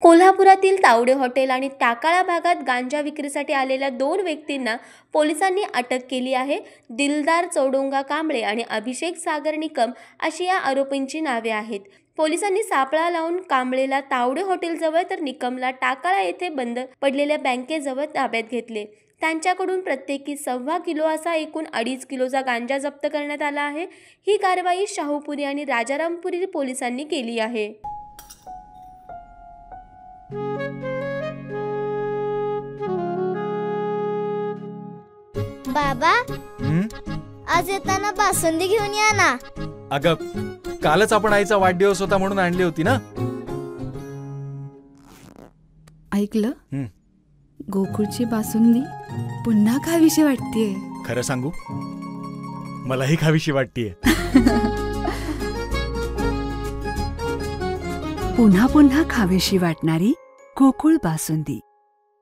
कोल्हापुरातील तावडे हॉटेल आणि टाकाळा भागात गांजा विक्रीसाठी आलेल्या 2 व्यक्तींना पोलिसांनी अटक केली आहे. दिलदार चौडुंगा कांबळे आणि अभिषेक सागर निकम अशी या आरोपींची नावे आहेत. पोलिसांनी सापळा लावून कांबळेला तावडे हॉटेलजवळ तर निकमला टाकाळा येथे बंद पडलेल्या बँकेजवळ ताब्यात घेतले. त्यांच्याकडून प्रत्येकी 1.25 किलो असा एकूण 2.5 किलोचा गांजा जप्त करण्यात आला आहे. ही कारवाई शाहूपुरी आणि राजारामपुरी पोलिसांनी केली आहे. बाबा, आज येताना बासुंदी घेऊन या ना. अगं, कालच आपण आईचा वाढदिवस होता म्हणून आणली होती ना. ऐकलं, गोकुळची बासुंदी पुन्हा खावीशी वाटतेय. खरं सांगू, मलाही खावीशी वाटतेय. पुन्हा पुन्हा खावीशी वाटणारी गोकुळ बासुंदी.